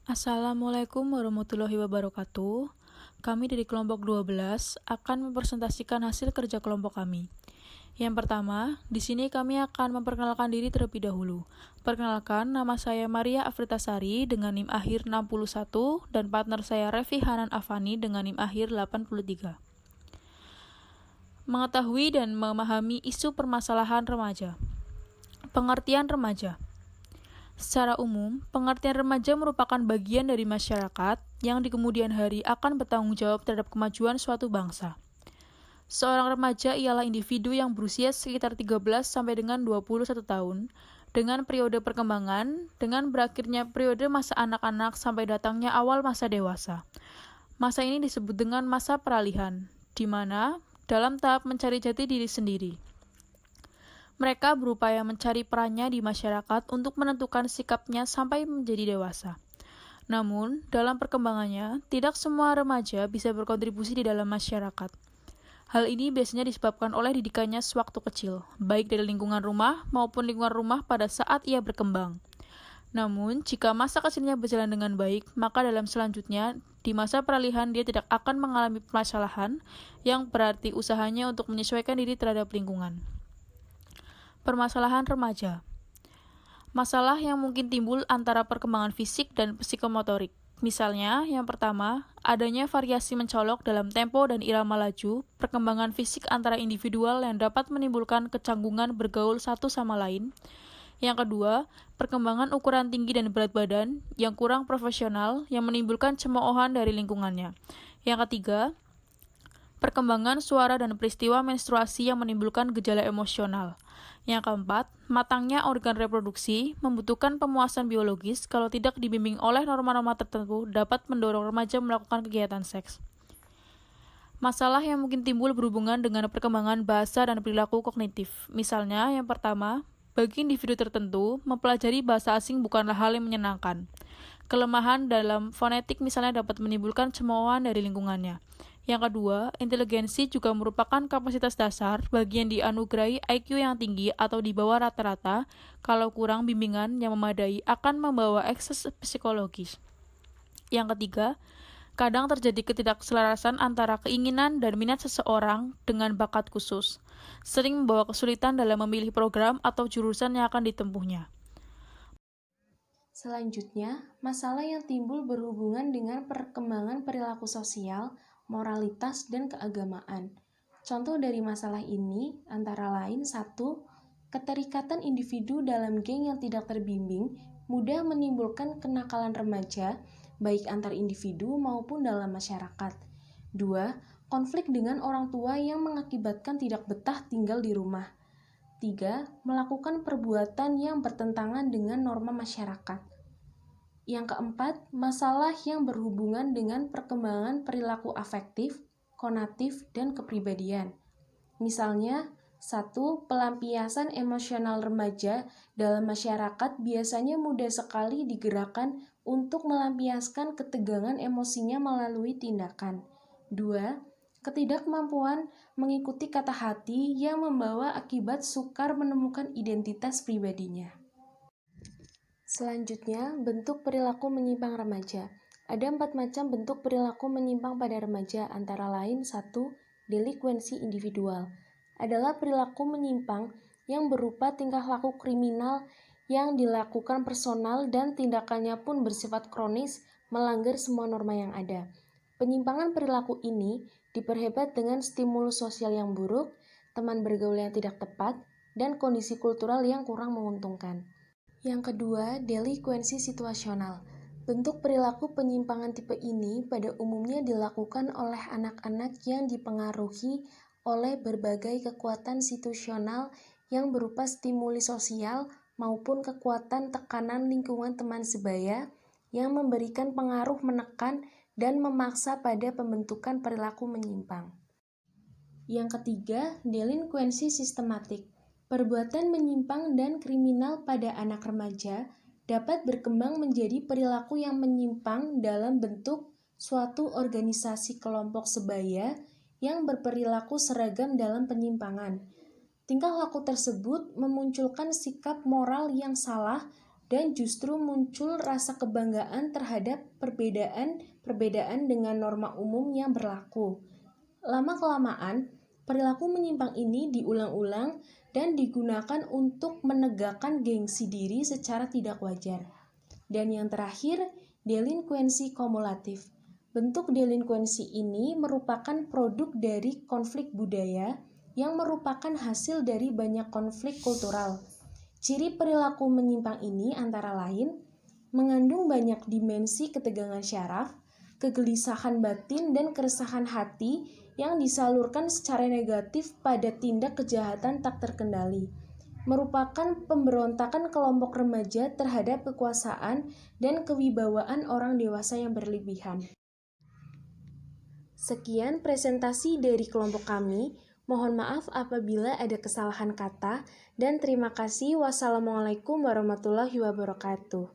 Assalamualaikum warahmatullahi wabarakatuh. Kami dari kelompok 12 akan mempresentasikan hasil kerja kelompok kami. Yang pertama, di sini kami akan memperkenalkan diri terlebih dahulu. Perkenalkan, nama saya Maria Afritasari dengan NIM akhir 61 dan partner saya Revi Hanan Afani dengan NIM akhir 83. Mengetahui dan memahami isu permasalahan remaja. Pengertian remaja. Secara umum, pengertian remaja merupakan bagian dari masyarakat yang di kemudian hari akan bertanggung jawab terhadap kemajuan suatu bangsa. Seorang remaja ialah individu yang berusia sekitar 13 sampai dengan 21 tahun, dengan periode perkembangan, dengan berakhirnya periode masa anak-anak sampai datangnya awal masa dewasa. Masa ini disebut dengan masa peralihan, di mana dalam tahap mencari jati diri sendiri. Mereka berupaya mencari perannya di masyarakat untuk menentukan sikapnya sampai menjadi dewasa. Namun, dalam perkembangannya, tidak semua remaja bisa berkontribusi di dalam masyarakat. Hal ini biasanya disebabkan oleh didikannya sewaktu kecil, baik dari lingkungan rumah maupun lingkungan rumah pada saat ia berkembang. Namun, jika masa kecilnya berjalan dengan baik, maka dalam selanjutnya, di masa peralihan dia tidak akan mengalami permasalahan yang berarti usahanya untuk menyesuaikan diri terhadap lingkungan. Permasalahan remaja. Masalah yang mungkin timbul antara perkembangan fisik dan psikomotorik. Misalnya, yang pertama, adanya variasi mencolok dalam tempo dan irama laju, perkembangan fisik antara individual yang dapat menimbulkan kecanggungan bergaul satu sama lain. Yang kedua, perkembangan ukuran tinggi dan berat badan yang kurang profesional yang menimbulkan cemoohan dari lingkungannya. Yang ketiga, perkembangan suara dan peristiwa menstruasi yang menimbulkan gejala emosional. Yang keempat, matangnya organ reproduksi membutuhkan pemuasan biologis kalau tidak dibimbing oleh norma-norma tertentu dapat mendorong remaja melakukan kegiatan seks. Masalah yang mungkin timbul berhubungan dengan perkembangan bahasa dan perilaku kognitif. Misalnya, yang pertama, bagi individu tertentu, mempelajari bahasa asing bukanlah hal yang menyenangkan. Kelemahan dalam fonetik misalnya dapat menimbulkan cemoohan dari lingkungannya. Yang kedua, inteligensi juga merupakan kapasitas dasar bagi yang dianugerahi IQ yang tinggi atau di bawah rata-rata, kalau kurang bimbingan yang memadai akan membawa ekses psikologis. Yang ketiga, kadang terjadi ketidakselarasan antara keinginan dan minat seseorang dengan bakat khusus, sering membawa kesulitan dalam memilih program atau jurusan yang akan ditempuhnya. Selanjutnya, masalah yang timbul berhubungan dengan perkembangan perilaku sosial, moralitas, dan keagamaan. Contoh dari masalah ini antara lain 1. Keterikatan individu dalam geng yang tidak terbimbing mudah menimbulkan kenakalan remaja, baik antar individu maupun dalam masyarakat. 2. Konflik dengan orang tua yang mengakibatkan tidak betah tinggal di rumah. 3. Melakukan perbuatan yang bertentangan dengan norma masyarakat. Yang keempat, masalah yang berhubungan dengan perkembangan perilaku afektif, konatif, dan kepribadian. Misalnya, 1. Pelampiasan emosional remaja dalam masyarakat biasanya mudah sekali digerakkan untuk melampiaskan ketegangan emosinya melalui tindakan. 2. Ketidakmampuan mengikuti kata hati yang membawa akibat sukar menemukan identitas pribadinya. Selanjutnya, bentuk perilaku menyimpang remaja. Ada 4 macam bentuk perilaku menyimpang pada remaja, antara lain 1. Delinkuensi individual. Adalah perilaku menyimpang yang berupa tingkah laku kriminal yang dilakukan personal dan tindakannya pun bersifat kronis, melanggar semua norma yang ada. Penyimpangan perilaku ini diperhebat dengan stimulus sosial yang buruk, teman bergaul yang tidak tepat, dan kondisi kultural yang kurang menguntungkan. Yang kedua, delinkuensi situasional. Bentuk perilaku penyimpangan tipe ini pada umumnya dilakukan oleh anak-anak yang dipengaruhi oleh berbagai kekuatan situasional yang berupa stimuli sosial maupun kekuatan tekanan lingkungan teman sebaya yang memberikan pengaruh menekan dan memaksa pada pembentukan perilaku menyimpang. Yang ketiga, delinkuensi sistematik. Perbuatan menyimpang dan kriminal pada anak remaja dapat berkembang menjadi perilaku yang menyimpang dalam bentuk suatu organisasi kelompok sebaya yang berperilaku seragam dalam penyimpangan. Tingkah laku tersebut memunculkan sikap moral yang salah dan justru muncul rasa kebanggaan terhadap perbedaan dengan norma umum yang berlaku. Lama-kelamaan, perilaku menyimpang ini diulang-ulang dan digunakan untuk menegakkan gengsi diri secara tidak wajar. Dan yang terakhir, delinkuensi kumulatif. Bentuk delinkuensi ini merupakan produk dari konflik budaya yang merupakan hasil dari banyak konflik kultural. Ciri perilaku menyimpang ini antara lain mengandung banyak dimensi ketegangan syaraf, kegelisahan batin, dan keresahan hati yang disalurkan secara negatif pada tindak kejahatan tak terkendali, merupakan pemberontakan kelompok remaja terhadap kekuasaan dan kewibawaan orang dewasa yang berlebihan. Sekian presentasi dari kelompok kami. Mohon maaf apabila ada kesalahan kata, dan terima kasih. Wassalamualaikum warahmatullahi wabarakatuh.